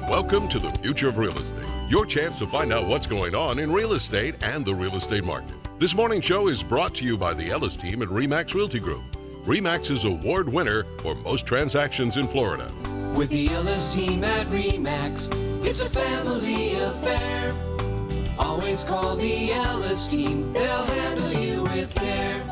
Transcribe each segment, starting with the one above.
Welcome to the Future of Real Estate, your chance to find out what's going on in real estate and the real estate market. This morning show is brought to you by the Ellis team at RE/MAX Realty Group. RE/MAX is award winner for most transactions in Florida. With the Ellis team at RE/MAX, it's a family affair. Always call the Ellis team, they'll handle you with care.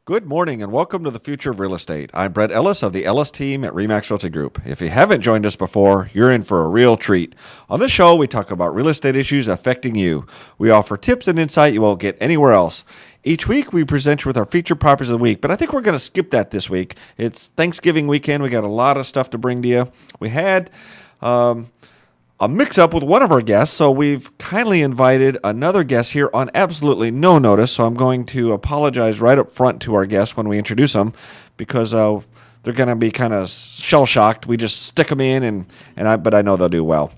Good morning and welcome to the Future of Real Estate. I'm Brett Ellis of the Ellis team at RE/MAX Realty Group. If you haven't joined us before, you're in for a real treat. On this show, we talk about real estate issues affecting you. We offer tips and insight you won't get anywhere else. Each week, we present you with our featured properties of the week, but I think we're going to skip that this week. It's Thanksgiving weekend. We got a lot of stuff to bring to you. We had a mix-up with one of our guests, so we've kindly invited another guest here on absolutely no notice, so I'm going to apologize right up front to our guests when we introduce them, because they're going to be kind of shell-shocked. We just stick them in, but I know they'll do well.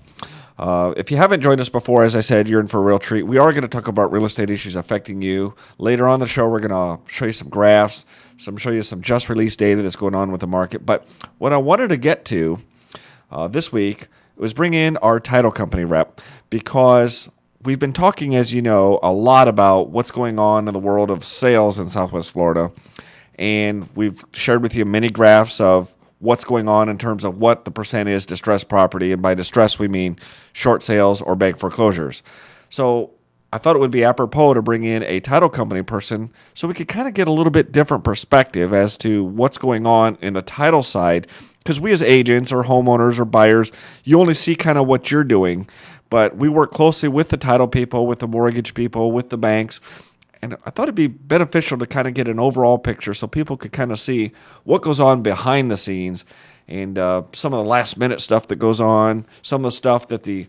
If you haven't joined us before, as I said, you're in for a real treat. We are going to talk about real estate issues affecting you. Later on in the show, we're going to show you some graphs, show you some just-released data that's going on with the market. But what I wanted to get to this week was bring in our title company rep, because we've been talking, as you know, a lot about what's going on in the world of sales in Southwest Florida. And we've shared with you many graphs of what's going on in terms of what the percent is distressed property. And by distress, we mean short sales or bank foreclosures. So I thought it would be apropos to bring in a title company person so we could kind of get a little bit different perspective as to what's going on in the title side. Because we as agents or homeowners or buyers, you only see kind of what you're doing. But we work closely with the title people, with the mortgage people, with the banks. And I thought it'd be beneficial to kind of get an overall picture so people could kind of see what goes on behind the scenes and some of the last minute stuff that goes on, some of the stuff that the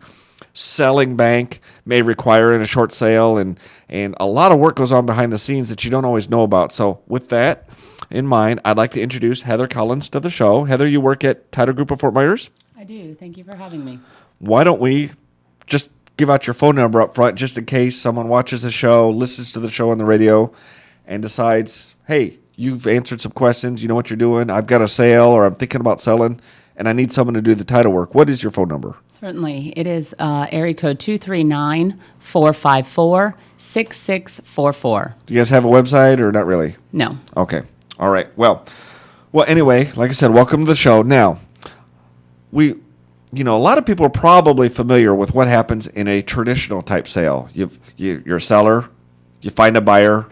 selling bank may require in a short sale. And a lot of work goes on behind the scenes that you don't always know about. So with that in mind, I'd like to introduce Heather Collins to the show. Heather, you work at Title Group of Fort Myers? I do. Thank you for having me. Why don't we just give out your phone number up front just in case someone watches the show, listens to the show on the radio, and decides, hey, you've answered some questions, you know what you're doing, I've got a sale or I'm thinking about selling, and I need someone to do the title work. What is your phone number? Certainly. It is area code 239-454-6644. Do you guys have a website or not really? No. Okay. All right. Well, anyway, like I said, welcome to the show. Now, a lot of people are probably familiar with what happens in a traditional type sale. You're a seller, you find a buyer,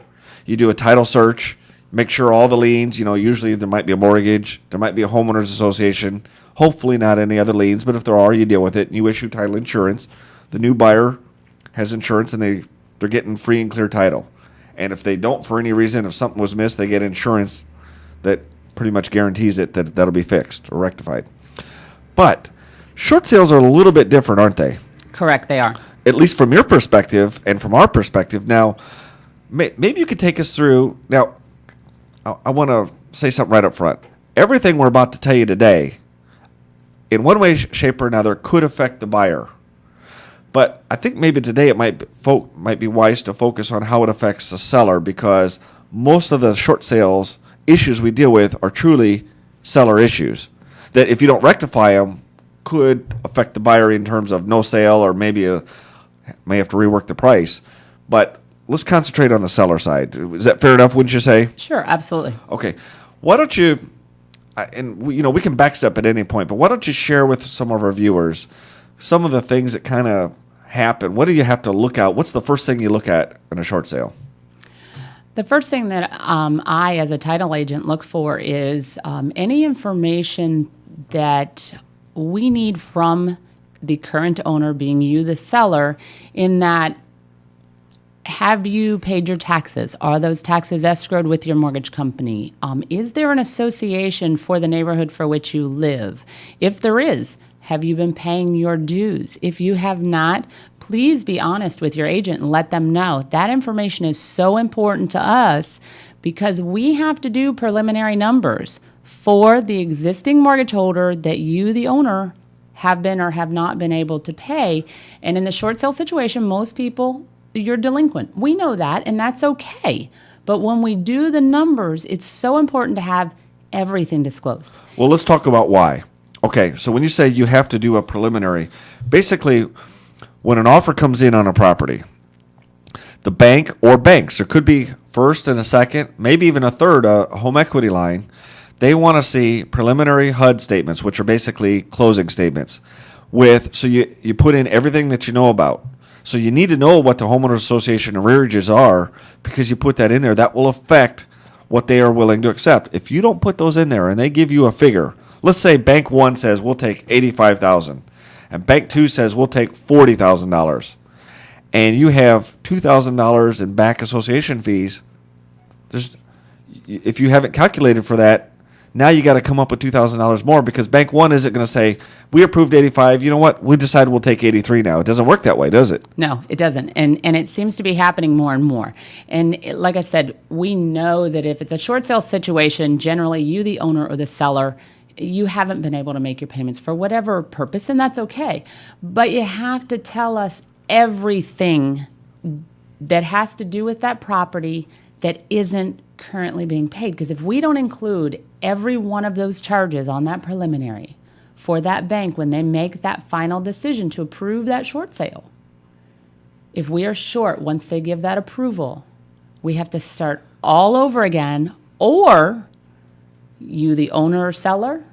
you do a title search, make sure all the liens, usually there might be a mortgage, there might be a homeowners association, hopefully not any other liens, but if there are, you deal with it, and you issue title insurance. The new buyer has insurance, and they're getting free and clear title. And if they don't, for any reason, if something was missed, they get insurance that pretty much guarantees it that'll be fixed or rectified. But short sales are a little bit different, aren't they? Correct, they are. At least from your perspective and from our perspective. Now, maybe you could take us through. Now, I want to say something right up front. Everything we're about to tell you today, in one way, shape, or another, could affect the buyer. But I think maybe today it might be wise to focus on how it affects the seller, because most of the short sales issues we deal with are truly seller issues that, if you don't rectify them, could affect the buyer in terms of no sale or maybe may have to rework the price. But let's concentrate on the seller side. Is that fair enough, wouldn't you say? Sure, absolutely. Okay. Why don't you, we can backstep at any point, but why don't you share with some of our viewers some of the things that kind of happen? What do you have to look at? What's the first thing you look at in a short sale? The first thing that I, as a title agent, look for is any information that we need from the current owner, being you, the seller, in that, have you paid your taxes? Are those taxes escrowed with your mortgage company? Is there an association for the neighborhood for which you live? If there is, have you been paying your dues? If you have not, please be honest with your agent and let them know. That information is so important to us because we have to do preliminary numbers for the existing mortgage holder that you, the owner, have been or have not been able to pay. And in the short sale situation, most people, you're delinquent. We know that, and that's okay. But when we do the numbers, it's so important to have everything disclosed. Well, let's talk about why. Okay, so when you say you have to do a preliminary, basically, when an offer comes in on a property, the bank or banks, there could be first and a second, maybe even a third, a home equity line. They want to see preliminary HUD statements, which are basically closing statements. So you put in everything that you know about. So you need to know what the homeowners association arrearages are, because you put that in there. That will affect what they are willing to accept. If you don't put those in there and they give you a figure, let's say Bank 1 says we'll take $85,000 and Bank 2 says we'll take $40,000, and you have $2,000 in back association fees, if you haven't calculated for that, now you got to come up with $2,000 more, because Bank 1 isn't going to say, we approved 85, you know what, we decided we'll take 83 now. It doesn't work that way, does it? No, it doesn't. And it seems to be happening more and more. And like I said, we know that if it's a short sale situation, generally you, the owner or the seller, you haven't been able to make your payments for whatever purpose, and that's okay. But you have to tell us everything that has to do with that property that isn't currently being paid. Because if we don't include every one of those charges on that preliminary for that bank when they make that final decision to approve that short sale, if we are short once they give that approval, we have to start all over again, or you, the owner or seller,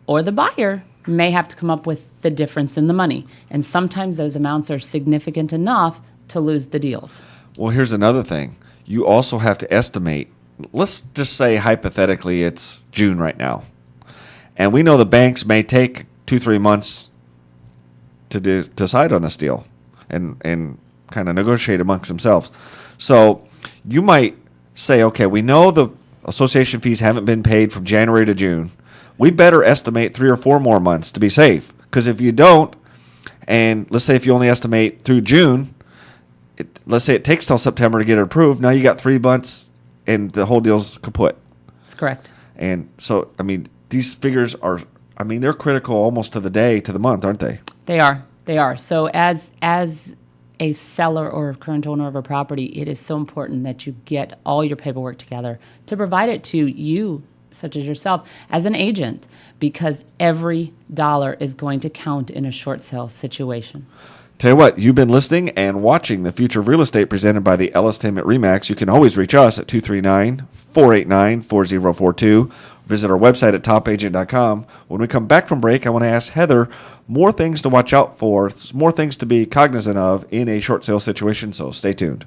or the buyer, may have to come up with the difference in the money. And sometimes those amounts are significant enough to lose the deals. Well, here's another thing. You also have to estimate. Let's just say hypothetically it's June right now, and we know the banks may take 2-3 months to decide on this deal and kind of negotiate amongst themselves. So you might say, okay, we know the association fees haven't been paid from January to June. We better estimate 3 or 4 more months to be safe, because if you don't, and let's say if you only estimate through June, let's say it takes till September to get it approved, now you got 3 months and the whole deal's kaput. That's correct. And so, I mean, these figures are, I mean, they're critical almost to the day, to the month, aren't they? They are. They are. So as a seller or a current owner of a property, it is so important that you get all your paperwork together to provide it to you, such as yourself, as an agent, because every dollar is going to count in a short sale situation. Tell you what, you've been listening and watching The Future of Real Estate presented by the Ellis team at RE/MAX. You can always reach us at 239-489-4042. Visit our website at topagent.com. When we come back from break, I want to ask Heather more things to watch out for, more things to be cognizant of in a short sale situation, so stay tuned.